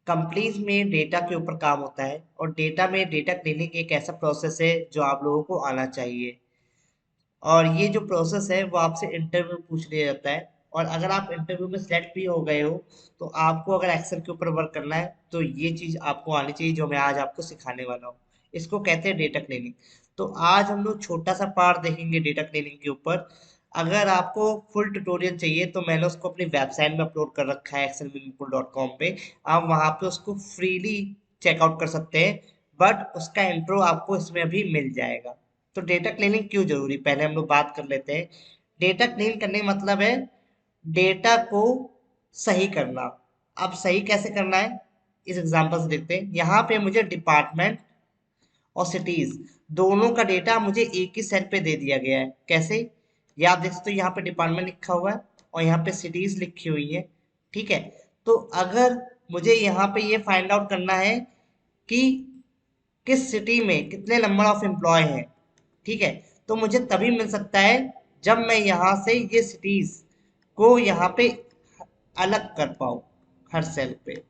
Companies में data के ऊपर काम होता है और डेटा में डेटा क्लीनिंग एक ऐसा प्रोसेस है जो आप लोगों को आना चाहिए। और ये जो प्रोसेस है वो आपसे इंटरव्यू पूछ लिया जाता है। और अगर आप इंटरव्यू में सेलेक्ट भी हो गए हो तो आपको अगर एक्सेल के ऊपर वर्क करना है तो ये चीज़ आपको आनी चाहिए जो मैं आज आपको सिखाने वाला हूँ। इसको कहते हैं डेटा क्लीनिंग। तो आज हम लोग छोटा सा पार्ट देखेंगे डेटा क्लीनिंग के ऊपर। अगर आपको फुल ट्यूटोरियल चाहिए तो मैंने उसको अपनी वेबसाइट में अपलोड कर रखा है excelmeaningful.com पे। आप वहाँ पे उसको फ्रीली चेकआउट कर सकते हैं। बट उसका इंट्रो आपको इसमें भी मिल जाएगा। तो डेटा क्लीनिंग क्यों जरूरी, पहले हम लोग बात कर लेते हैं। डेटा क्लीन करने का मतलब है डेटा को सही करना। अब सही कैसे करना है, इस एग्जांपल से देखते हैं। यहाँ पे मुझे डिपार्टमेंट और सिटीज दोनों का डेटा मुझे एक ही सेल पे दे दिया गया है। कैसे, ये आप देख सकते हो, यहाँ पे डिपार्टमेंट लिखा हुआ है और यहाँ पे सिटीज लिखी हुई है। ठीक है। तो अगर मुझे यहाँ पे ये फाइंड आउट करना है कि किस सिटी में कितने नंबर ऑफ एम्प्लॉय हैं, ठीक है, तो मुझे तभी मिल सकता है जब मैं यहाँ से ये सिटीज को यहाँ पे अलग कर पाऊँ हर सेल पे।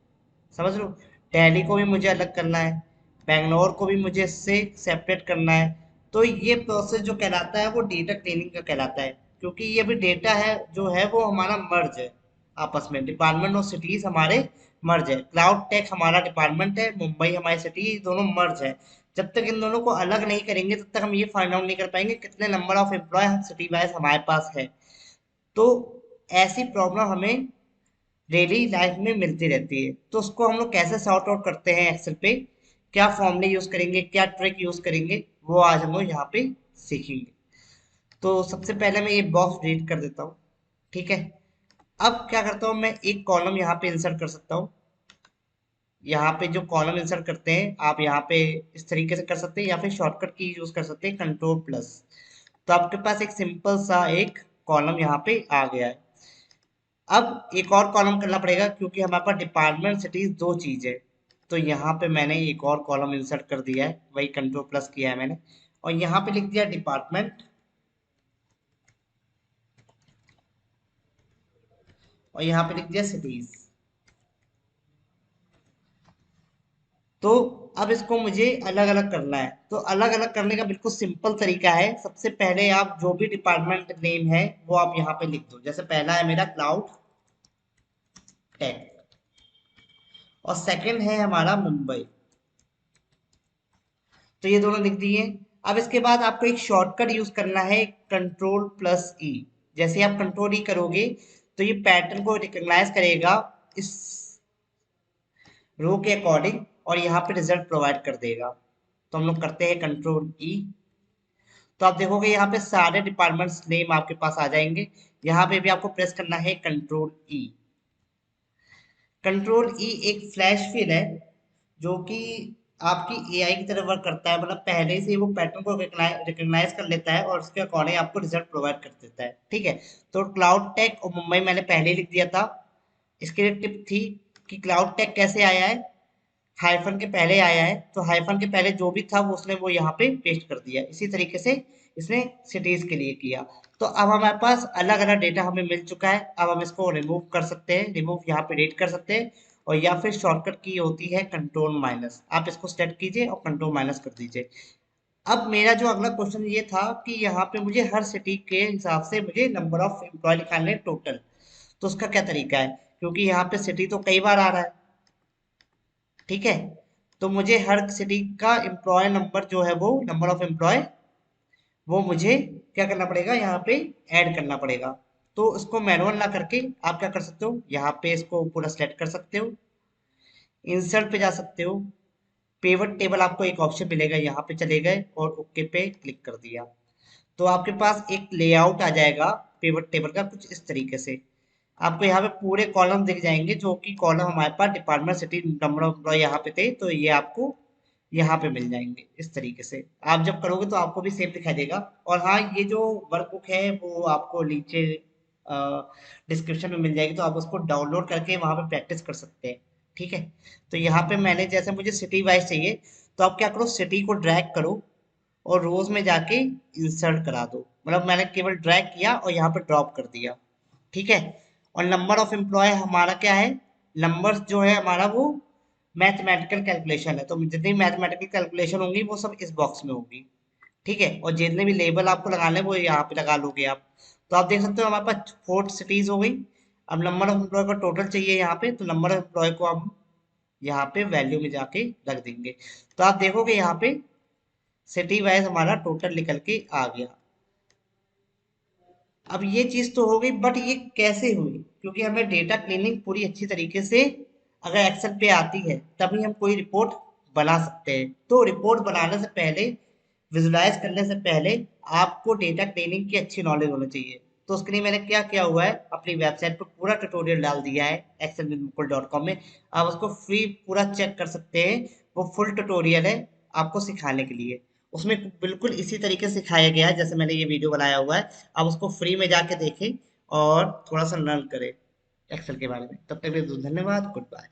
समझ लो, दिल्ली को भी मुझे अलग करना है, बेंगलोर को भी मुझे इससे सेपरेट करना है। तो ये प्रोसेस जो कहलाता है वो डेटा क्लीनिंग का कहलाता है, क्योंकि ये भी डेटा है जो है वो हमारा मर्ज है आपस में। डिपार्टमेंट और सिटीज हमारे मर्ज है। क्लाउड टेक हमारा डिपार्टमेंट है, मुंबई हमारी सिटी, ये दोनों मर्ज है। जब तक इन दोनों को अलग नहीं करेंगे तब तक हम ये फाइंड आउट नहीं कर पाएंगे कितने number of employee city wise हमारे पास है। तो ऐसी प्रॉब्लम हमें डेली लाइफ में मिलती रहती है। तो उसको हम लोग कैसे सॉर्ट आउट करते हैं एक्सेल पे, क्या फॉर्मूले यूज करेंगे, क्या ट्रिक यूज करेंगे, वो आज हम लोग यहाँ पे सीखेंगे। तो सबसे पहले मैं ये बॉक्स डिलीट कर देता हूँ। ठीक है। अब क्या करता हूँ, मैं एक कॉलम यहाँ पे इंसर्ट कर सकता हूँ। यहाँ पे जो कॉलम इंसर्ट करते हैं आप यहाँ पे इस तरीके से कर सकते हैं, या फिर शॉर्टकट की यूज कर सकते हैं कंट्रोल+। तो आपके पास एक सिंपल सा एक कॉलम यहाँ पे आ गया है। अब एक और कॉलम करना पड़ेगा क्योंकि हमारे पास डिपार्टमेंट सिटीज दो चीज है। तो यहाँ पे मैंने एक और कॉलम इंसर्ट कर दिया है, वही कंट्रोल+ किया है मैंने। और यहाँ पे लिख दिया डिपार्टमेंट और यहाँ पे लिख दिया सिटीज। तो अब इसको मुझे अलग अलग करना है। तो अलग अलग करने का बिल्कुल सिंपल तरीका है। सबसे पहले आप जो भी डिपार्टमेंट नेम है वो आप यहाँ पे लिख दो। जैसे पहला है मेरा क्लाउड टेक और सेकंड है हमारा मुंबई। तो ये दोनों लिख दिए। अब इसके बाद आपको एक शॉर्टकट यूज करना है, कंट्रोल+E। जैसे आप कंट्रोल ई करोगे तो ये पैटर्न को रिकॉग्नाइज करेगा इस रो के अकॉर्डिंग और यहाँ पे रिजल्ट प्रोवाइड कर देगा। तो हम लोग करते हैं कंट्रोल E। तो आप देखोगे यहाँ पे सारे डिपार्टमेंट्स नेम आपके पास आ जाएंगे। यहाँ पे भी आपको प्रेस करना है कंट्रोल E। कंट्रोल E एक फ्लैश फिल है जो कि आपकी एआई की तरह वर्क करता है। मतलब पहले से ही वो पैटर्न को रिकॉग्नाइज कर लेता है और उसके अकॉर्डिंग आपको रिजल्ट प्रोवाइड कर देता है। ठीक है। तो क्लाउड टेक और मुंबई मैंने पहले ही लिख दिया था। इसके लिए टिप थी कि क्लाउड टेक कैसे आया है, हाइफन के पहले आया है। तो हाइफन के पहले जो भी था वो उसने वो यहाँ पे पेस्ट कर दिया। इसी तरीके से इसने सिटीज के लिए किया। तो अब हमारे पास अलग अलग डेटा हमें मिल चुका है। अब हम इसको रिमूव कर सकते हैं, रिमूव यहाँ पे रेट कर सकते हैं। और या फिर शॉर्टकट की होती है कंट्रोल-, आप इसको सेलेक्ट कीजिए और कंट्रोल- कर दीजिए। अब मेरा जो अगला क्वेश्चन ये था कि यहाँ पे मुझे हर सिटी के हिसाब से मुझे नंबर ऑफ एम्प्लॉय निकालने टोटल। तो उसका क्या तरीका है, क्योंकि यहाँ पे सिटी तो कई बार आ रहा है। ठीक है। तो मुझे हर सिटी का एम्प्लॉय नंबर जो है वो नंबर ऑफ एम्प्लॉय वो मुझे क्या करना पड़ेगा, यहाँ पे ऐड करना पड़ेगा। तो इसको मैनुअल ना करके आप क्या कर सकते हो, यहाँ पे इसको पूरा सेलेक्ट कर सकते हो, इंसर्ट पे जा सकते हो, पेवट टेबल आपको एक ऑप्शन मिलेगा, यहाँ पे चले गए और ओके पे क्लिक कर दिया। तो आपके पास एक लेआउट आ जाएगा पेवट टेबल का कुछ इस तरीके से। आपको यहाँ पे पूरे कॉलम दिख जाएंगे जो कि कॉलम हमारे पास department city number of employ यहाँ पे थे, तो ये आपको यहाँ पे मिल जाएंगे इस तरीके से। आप जब करोगे तो आपको भी सेम दिखाई देगा। और हाँ, ये जो वर्कबुक है वो आपको नीचे डिस्क्रिप्शन में मिल जाएगी, तो आप उसको डाउनलोड करके वहाँ पे प्रैक्टिस कर सकते हैं। ठीक है। तो यहाँ पे मैंने जैसे मुझे सिटी वाइज चाहिए, तो आप क्या करो, सिटी को ड्रैग करो और रोज में जाके इंसर्ट करा दो। मतलब मैंने केवल ड्रैग किया और यहाँ पे ड्रॉप कर दिया। ठीक है। और नंबर ऑफ एम्प्लॉय हमारा क्या है, नंबर जो है हमारा वो मैथमेटिकल कैलकुलेशन है, तो जितनी मैथमेटिकल कैलकुलेशन होंगी वो सब इस बॉक्स में होंगी। ठीक है, और जितने भी लेबल आपको लगाने हैं वो यहाँ पे लगा लोगे आप। तो आप देख सकते हो हमारे पास 4 सिटीज हो गई। अब नंबर ऑफ एम्प्लॉय का टोटल चाहिए यहाँ पे, तो नंबर ऑफ एम्प्लॉय को हम यहाँ पे वैल्यू में जाके रख देंगे। तो आप देखोगे यहाँ पे सिटी वाइज हमारा टोटल निकल के आ गया। अब ये चीज तो हो गई, बट ये कैसे हुई? क्योंकि हमें डेटा क्लीनिंग पूरी अच्छी तरीके से अगर एक्सेल पे आती है तभी हम कोई रिपोर्ट बना सकते हैं। तो रिपोर्ट बनाने से पहले, विजुलाइज करने से पहले आपको डेटा क्लीनिंग की अच्छी नॉलेज होनी चाहिए। तो उसके लिए मैंने क्या किया हुआ है, अपनी वेबसाइट पर पूरा ट्यूटोरियल डाल दिया है excelwithmukul.com में। आप उसको फ्री पूरा चेक कर सकते हैं। वो फुल ट्यूटोरियल है आपको सिखाने के लिए। उसमें बिल्कुल इसी तरीके से सिखाया गया है जैसे मैंने ये वीडियो बनाया हुआ है। आप उसको फ्री में जाके देखें और थोड़ा सा लर्न करें एक्सेल के बारे में। तब तक के लिए धन्यवाद, गुड बाय।